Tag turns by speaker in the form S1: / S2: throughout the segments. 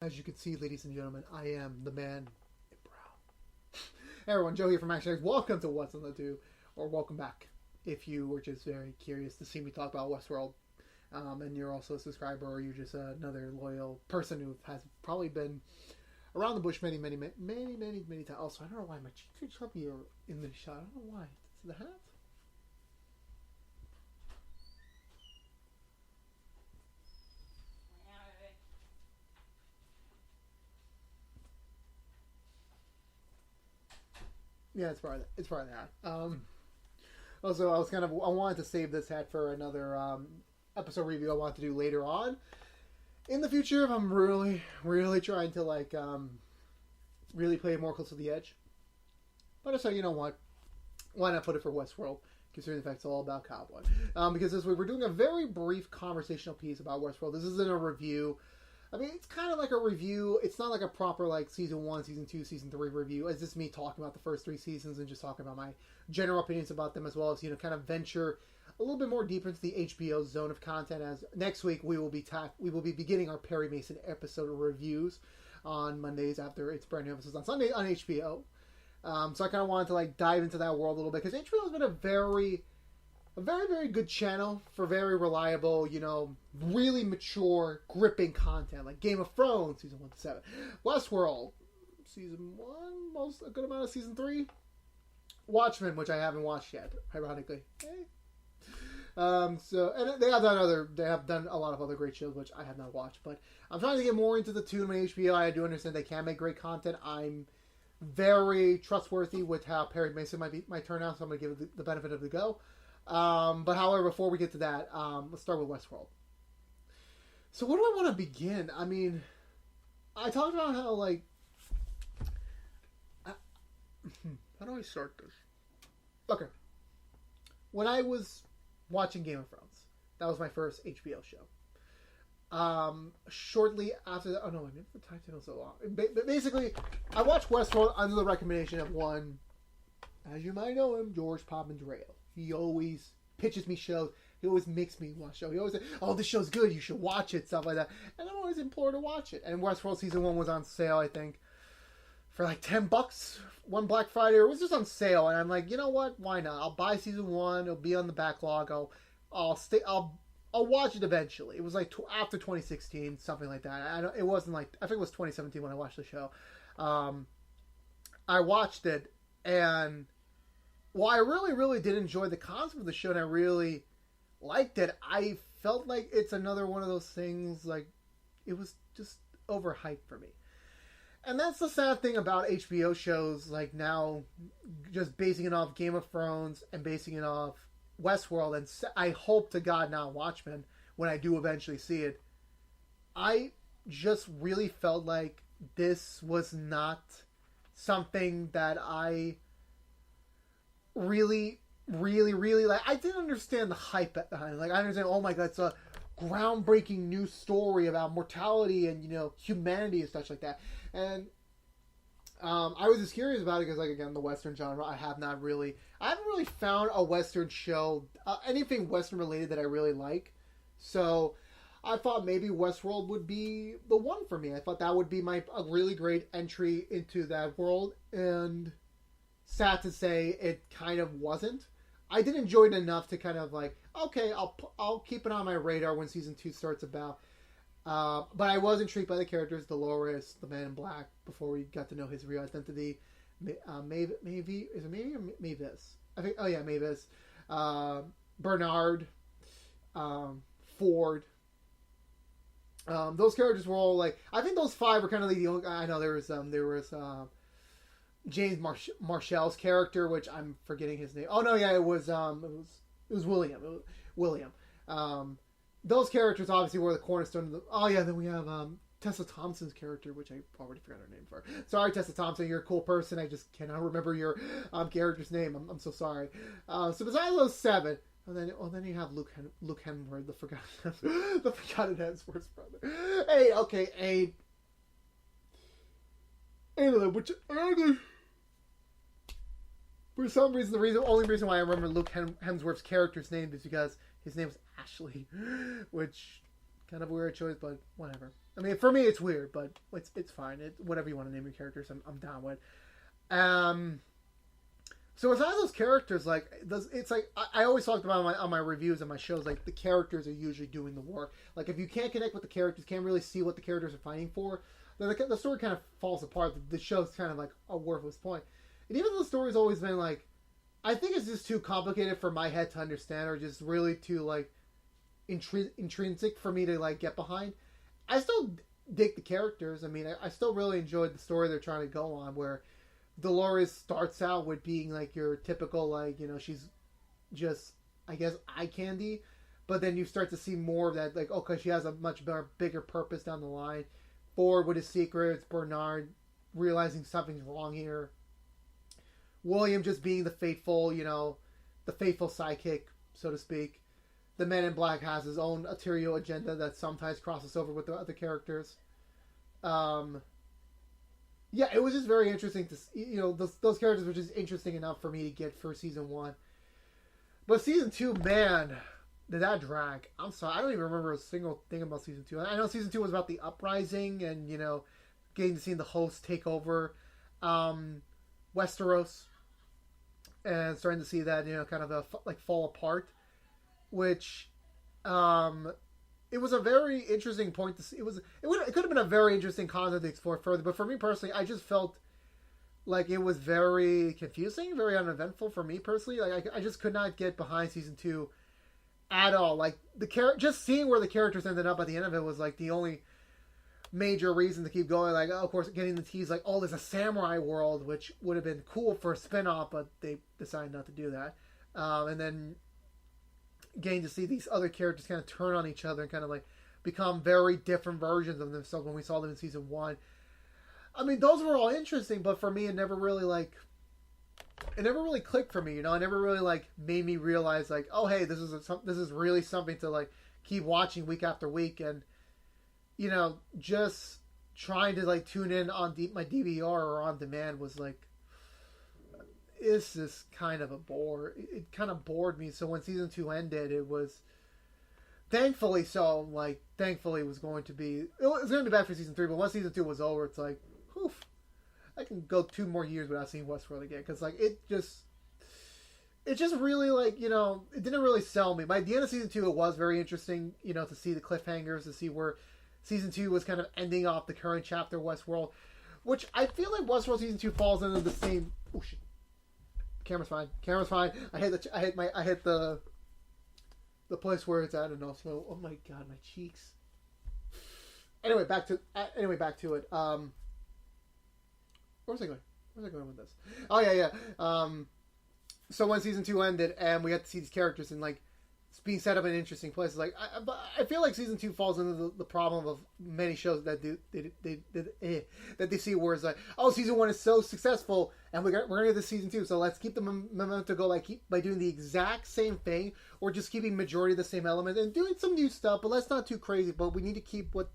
S1: As you can see, ladies and gentlemen, I am the man in brown. Hey everyone, Joe here from ActionX. Welcome to What's on the Do, or welcome back if you were just very curious to see me talk about Westworld, and you're also a subscriber, or you're just another loyal person who has probably been around the bush many times. Also, I don't know why my cheeks are chubbier in this shot. I don't know why. Is it the hat? Yeah, it's probably that. Also, I wanted to save this hat for another episode review I want to do later on in the future if I'm really trying to really play more close to the edge. But I said, you know what? Why not put it for Westworld? Considering the fact it's all about Cowboy. Because this week we're doing a very brief conversational piece about Westworld. This isn't a review. I mean, it's kind of like a review. It's not like a proper, season 1, season 2, season 3 review. It's just me talking about the first 3 seasons and just talking about my general opinions about them, as well as, kind of venture a little bit more deeper into the HBO zone of content. As next week, we will be beginning our Perry Mason episode reviews on Mondays after its brand new episodes on Sunday on HBO. So I kind of wanted to, dive into that world a little bit, because HBO has been a very, very good channel for very reliable, really mature, gripping content, like Game of Thrones, season 1 to 7. Westworld, season 1, a good amount of season 3. Watchmen, which I haven't watched yet, ironically. And they have done a lot of other great shows, which I have not watched, but I'm trying to get more into the tune of HBO. I do understand they can make great content. I'm very trustworthy with how Perry Mason might turn out, so I'm going to give it the benefit of the go. But however, before we get to that, let's start with Westworld. So where do I want to begin? I mean, I talked about how, how do I start this? Okay. When I was watching Game of Thrones, that was my first HBO show. Shortly after that, maybe the title's so long. But basically, I watched Westworld under the recommendation of one, as you might know him, George Papandreou. He always pitches me shows. He always makes me watch shows. He always says, "Oh, this show's good. You should watch it." Stuff like that. And I'm always implored to watch it. And Westworld season 1 was on sale, I think, for $10 one Black Friday. Or it was just on sale, and I'm like, you know what? Why not? I'll buy season 1. It'll be on the backlog. I'll watch it eventually. It was after 2016, something like that. It wasn't I think it was 2017 when I watched the show. I watched it, and while I really did enjoy the concept of the show, and I really liked it, I felt like it's another one of those things, it was just overhyped for me. And that's the sad thing about HBO shows, now, just basing it off Game of Thrones and basing it off Westworld, and I hope to God now Watchmen, when I do eventually see it. I just really felt like this was not something that I really like. I didn't understand the hype behind it. I understand, oh my god, it's a groundbreaking new story about mortality and humanity and such like that. And I was just curious about it because, again, the Western genre, I haven't really found a Western show, anything Western related that I really like. So I thought maybe Westworld would be the one for me. I thought that would be a really great entry into that world, and sad to say, it kind of wasn't. I did enjoy it enough to kind of okay, I'll keep it on my radar when season 2 starts about. But I was intrigued by the characters, Dolores, the Man in Black, before we got to know his real identity. Mavis? Is it Mavis or Mavis? I think, Mavis. Bernard. Ford. Those characters were all I think those 5 were kind of the only. I know there was James Marshall's character, which I'm forgetting his name. Oh no, yeah, it was William. William. Those characters obviously were the cornerstone of then we have Tessa Thompson's character, which I already forgot her name for. Sorry, Tessa Thompson, you're a cool person. I just cannot remember your character's name. I'm so sorry. So besides those 7, and then you have Luke Hemsworth, the forgotten Hemsworth's brother. Hey, which for some reason, the only reason why I remember Luke Hemsworth's character's name is because his name was Ashley, which Kind of a weird choice, but whatever. I mean, for me, it's weird, but it's fine. Whatever you want to name your characters, I'm down with. So aside those characters, like it's like I always talked about on my reviews and my shows, like the characters are usually doing the work. Like if you can't connect with the characters, can't really see what the characters are fighting for, then the story kind of falls apart. The show's kind of like a worthless point. And even though the story's always been like, I think it's just too complicated for my head to understand, or just really too like intrinsic for me to like get behind. I still dig the characters. I mean, I still really enjoyed the story they're trying to go on, where Dolores starts out with being like your typical, like, you know, she's just, I guess, eye candy, but then you start to see more of that, like, okay, she has a much bigger purpose down the line. Ford with his secrets, Bernard realizing something's wrong here, William just being the faithful, you know, the faithful sidekick, so to speak. The Man in Black has his own ulterior agenda that sometimes crosses over with the other characters. Yeah, it was just very interesting to see, you know, those characters were just interesting enough for me to get for season 1. But season 2, man, did that drag. I'm sorry, I don't even remember a single thing about season 2. I know season 2 was about the uprising and, you know, getting to see the host take over Westeros and starting to see that, you know, kind of like fall apart, which it was a very interesting point to see. It could have been a very interesting concept to explore further, but for me personally, I just felt like it was very confusing, very uneventful for me personally. Like I just could not get behind season 2 at all. Like just seeing where the characters ended up at the end of it was like the only major reason to keep going. Like, oh, of course, getting the tease like, oh, there's a samurai world, which would have been cool for a spinoff, but they decided not to do that. And then getting to see these other characters kind of turn on each other and kind of like become very different versions of themselves when we saw them in season 1. I mean, those were all interesting, but for me, it never really clicked for me. You know, it never really like made me realize like, oh, hey, this is really something to like keep watching week after week. And you know, just trying to like tune in on my DVR or on demand was like, it's just kind of a bore. It kind of bored me. So when season 2 ended, it was thankfully it was going to be back for season 3. But once season 2 was over, it's like, whew, I can go 2 more years without seeing Westworld again, because like it just really like, you know, it didn't really sell me. By the end of season 2, it was very interesting, you know, to see the cliffhangers, to see where season 2 was kind of ending off the current chapter of Westworld, which I feel like Westworld season 2 falls into the same. Oh shit! Camera's fine. I hit the place where it's at, and also, oh my god, my cheeks. Anyway, back to it. Where was I going? Where's I going with this? Oh yeah. So when season 2 ended, and we got to see these characters and like being set up in interesting places, like I feel like season 2 falls into the problem of many shows that they see where it's like, oh, season 1 is so successful and we're gonna get this season 2, so let's keep the momentum go, like keep by doing the exact same thing or just keeping majority of the same element and doing some new stuff, but let's not too crazy, but we need to keep what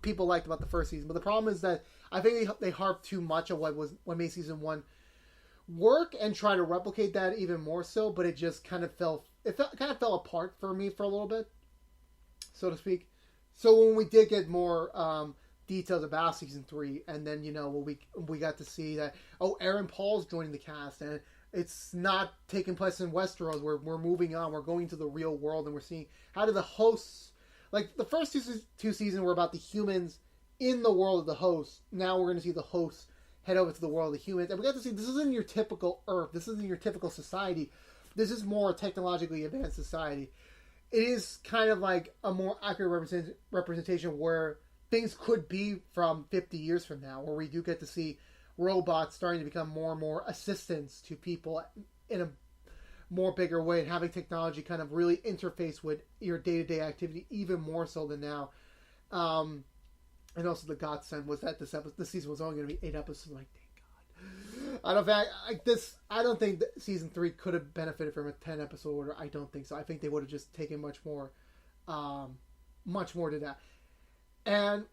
S1: people liked about the first season. But the problem is that I think they harped too much on what made season 1 work and try to replicate that even more so, but it just kind of fell apart for me for a little bit, so to speak. So when we did get more details about season 3, and then, you know, we got to see that, oh, Aaron Paul's joining the cast, and it's not taking place in Westeros. We're moving on. We're going to the real world, and we're seeing how do the hosts, like the first two seasons were about the humans in the world of the hosts. Now we're going to see the hosts head over to the world of the humans, and we got to see this isn't your typical Earth. This isn't your typical society. This is more a technologically advanced society. It is kind of like a more accurate representation where things could be from 50 years from now, where we do get to see robots starting to become more and more assistants to people in a more bigger way, and having technology kind of really interface with your day-to-day activity even more so than now. And also the godsend was that this season was only going to be 8 episodes. Like, thank God. I don't think that season 3 could have benefited from a 10-episode order. I don't think so. I think they would have just taken much more to that. And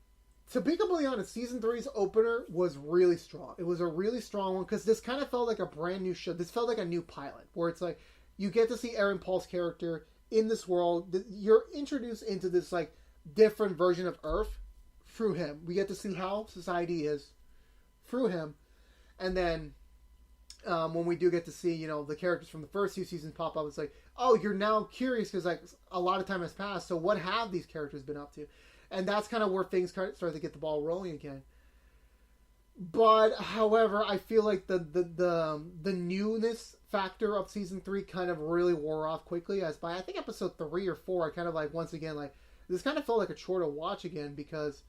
S1: to be completely honest, season 3's opener was really strong. It was a really strong one because this kind of felt like a brand new show. This felt like a new pilot where it's like you get to see Aaron Paul's character in this world. You're introduced into this like different version of Earth through him. We get to see how society is through him, and then when we do get to see, the characters from the first few seasons pop up, it's like, oh, you're now curious because like a lot of time has passed. So what have these characters been up to? And that's kind of where things start to get the ball rolling again. But however, I feel like the newness factor of season 3 kind of really wore off quickly. As by I think episode 3 or 4, I kind of like once again like this kind of felt like a chore to watch again because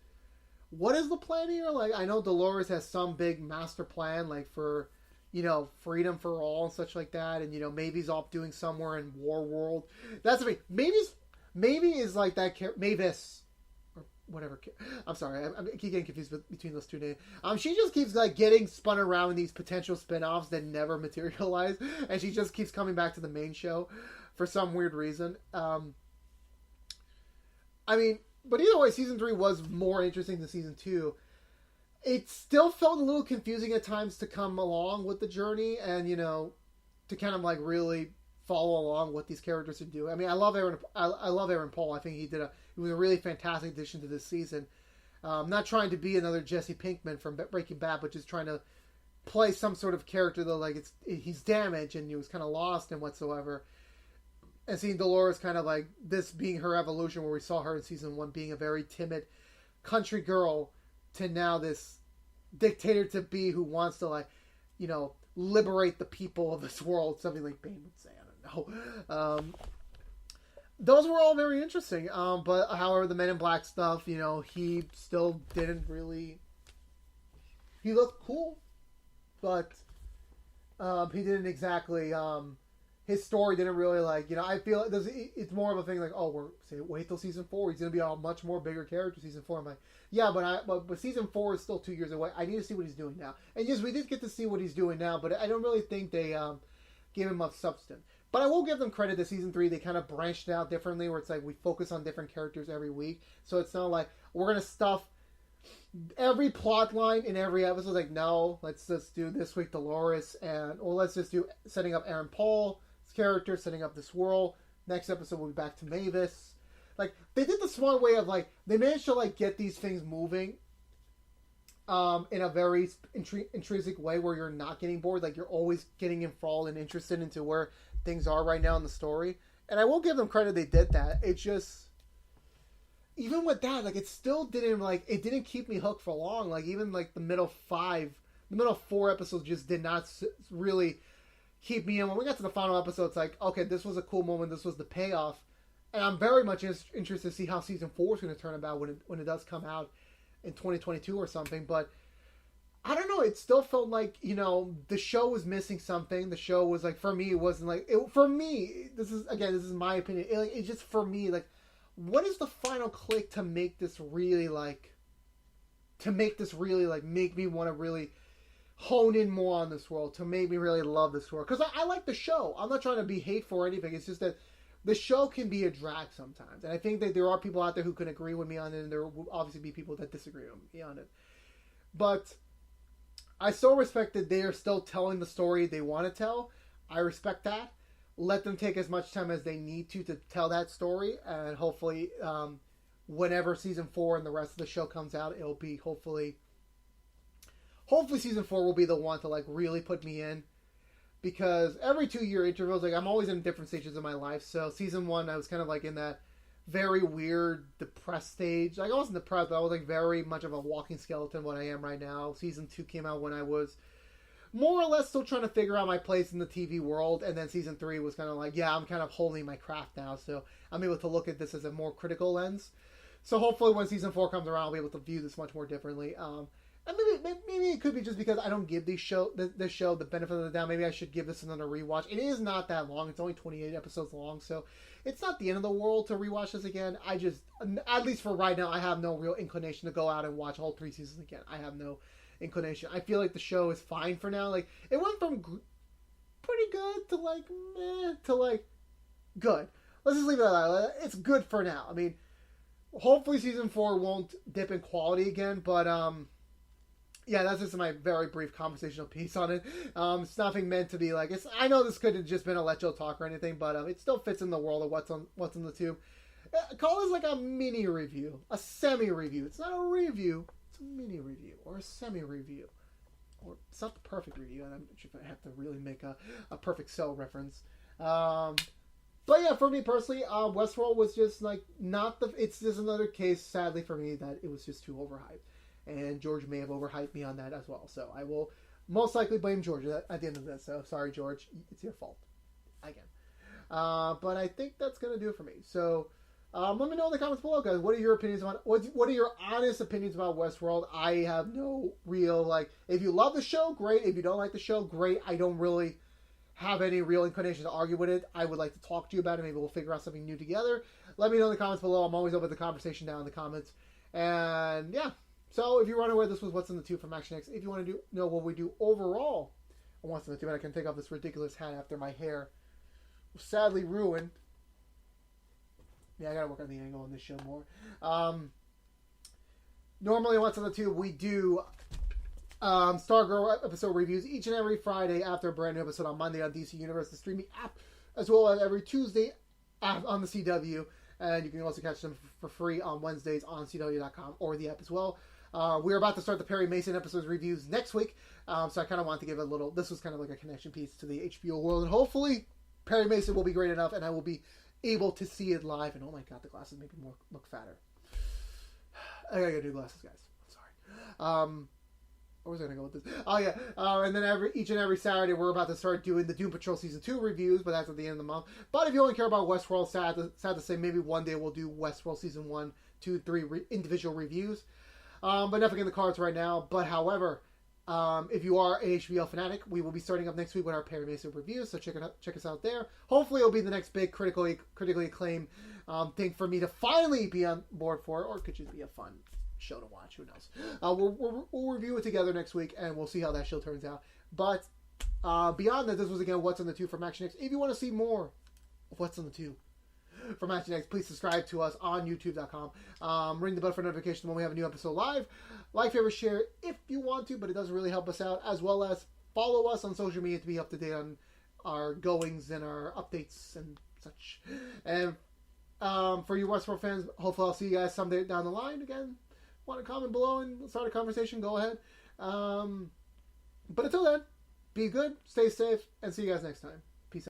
S1: what is the plan here? Like I know Dolores has some big master plan like for freedom for all and such like that, and maybe he's off doing somewhere in War World. That's the thing. Maybe is like that. Mavis, or whatever. I'm sorry, I keep getting confused between those two names. She just keeps like getting spun around in these potential spin-offs that never materialize, and she just keeps coming back to the main show for some weird reason. But either way, season 3 was more interesting than season 2. It still felt a little confusing at times to come along with the journey and, to kind of like really follow along what these characters are doing. I mean, I love Aaron Paul. I think he was a really fantastic addition to this season. Not trying to be another Jesse Pinkman from Breaking Bad, but just trying to play some sort of character that like he's damaged and he was kind of lost and whatsoever. And seeing Dolores kind of like this being her evolution where we saw her in season 1 being a very timid country girl to now this dictator to be who wants to like, liberate the people of this world. Something like Bane would say. I don't know. Those were all very interesting. But however, the Men in Black stuff, he still didn't really. He looked cool, but he didn't exactly. His story didn't really like. I feel it's more of a thing like, oh, wait till season 4. He's gonna be a much more bigger character season 4. I'm like, yeah, but season 4 is still 2 years away. I need to see what he's doing now. And yes, we did get to see what he's doing now, but I don't really think they gave him much substance. But I will give them credit that season 3 they kind of branched out differently, where it's like we focus on different characters every week. So it's not like we're gonna stuff every plot line in every episode. Like, no, let's just do this week Dolores, let's just do setting up Aaron Paul character, setting up this world. Next episode we'll be back to Mavis. Like they did the smart way of like they managed to like get these things moving in a very intrinsic way where you're not getting bored. Like you're always getting enthralled and interested into where things are right now in the story. And I will give them credit they did that. It just even with that, like it still didn't keep me hooked for long. Like even like the middle 4 episodes just did not really keep me in. When we got to the final episode, it's like, okay, this was a cool moment. This was the payoff. And I'm very much interested to see how season 4 is going to turn about when it does come out in 2022 or something. But I don't know. It still felt like, the show was missing something. The show was like, for me, it wasn't like, for me, this is my opinion. It just, for me, like, what is the final click to make this really make me want to really hone in more on this world, to make me really love this world. Because I like the show. I'm not trying to be hateful or anything. It's just that the show can be a drag sometimes. And I think that there are people out there who can agree with me on it, and there will obviously be people that disagree with me on it. But I still respect that they are still telling the story they want to tell. I respect that. Let them take as much time as they need to tell that story. And hopefully, whenever season 4 and the rest of the show comes out, it'll be hopefully season 4 will be the one to like really put me in, because every 2-year intervals, like I'm always in different stages of my life. So season 1, I was kind of like in that very weird depressed stage. Like I wasn't depressed, but I was like very much of a walking skeleton what I am right now. Season 2 came out when I was more or less still trying to figure out my place in the TV world, and then season 3 was kind of like, yeah, I'm kind of holding my craft now, so I'm able to look at this as a more critical lens. So hopefully when season 4 comes around, I'll be able to view this much more differently. And maybe it could be just because I don't give this show the benefit of the doubt. Maybe I should give this another rewatch. It is not that long. It's only 28 episodes long, so it's not the end of the world to rewatch this again. I just, at least for right now, I have no real inclination to go out and watch all 3 seasons again. I have no inclination. I feel like the show is fine for now. Like it went from pretty good to like meh to like good. Let's just leave it at that. It's good for now. I mean, hopefully season 4 won't dip in quality again, but yeah, that's just my very brief conversational piece on it. It's nothing meant to be like, I know this could have just been a let Joe talk or anything, but it still fits in the world of what's in the tube. Call this like a mini review, a semi-review. It's not a review, it's a mini review or a semi-review. Or it's not the perfect review, and I'm going to have to really make a perfect cell reference. But yeah, for me personally, Westworld was just like not the. It's just another case, sadly for me, that it was just too overhyped, and George may have overhyped me on that as well. So I will most likely blame George at the end of this. So sorry, George, it's your fault again. But I think that's gonna do it for me. So let me know in the comments below, guys. What are your opinions on? What are your honest opinions about Westworld? I have no real like. If you love the show, great. If you don't like the show, great. I don't really have any real inclination to argue with it. I would like to talk to you about it. Maybe we'll figure out something new together. Let me know in the comments below. I'm always open to the conversation down in the comments. And yeah, so if you're wondering this was What's in the Tube from ActionX, if you want to know what we do overall on What's in the Tube, and I can take off this ridiculous hat after my hair was sadly ruined. Yeah, I gotta work on the angle on this show more. Normally on What's in the Tube, we do Stargirl episode reviews each and every Friday after a brand new episode on Monday on DC Universe, the streaming app, as well as every Tuesday on the CW. And you can also catch them for free on Wednesdays on CW.com or the app as well. We're about to start the Perry Mason episodes reviews next week. So I kind of want to give a little, this was kind of like a connection piece to the HBO world. And hopefully Perry Mason will be great enough and I will be able to see it live. And oh my god, the glasses make me look fatter. I gotta go do glasses, guys. I'm sorry. Where was I going to go with this? Oh, yeah. And then each and every Saturday, we're about to start doing the Doom Patrol Season 2 reviews, but that's at the end of the month. But if you only care about Westworld, sad to say, maybe one day we'll do Westworld Season 1, 2, 3 individual reviews. But nothing in the cards right now. But however, if you are an HBO fanatic, we will be starting up next week with our Perry Mason reviews, so check us out there. Hopefully it'll be the next big critically acclaimed thing for me to finally be on board for, or it could just be a fun show to watch. Who knows? We'll review it together next week, and we'll see how that show turns out. But beyond that, this was again What's on the Tube from ActionX. If you want to see more of What's on the Tube from ActionX, please subscribe to us on YouTube.com. Ring the bell for notification when we have a new episode live. Like, favorite, share if you want to, but it does really help us out. As well as follow us on social media to be up to date on our goings and our updates and such. And for you Westworld fans, hopefully I'll see you guys someday down the line again. Want to comment below and start a conversation, go ahead. But until then, be good, stay safe, and see you guys next time.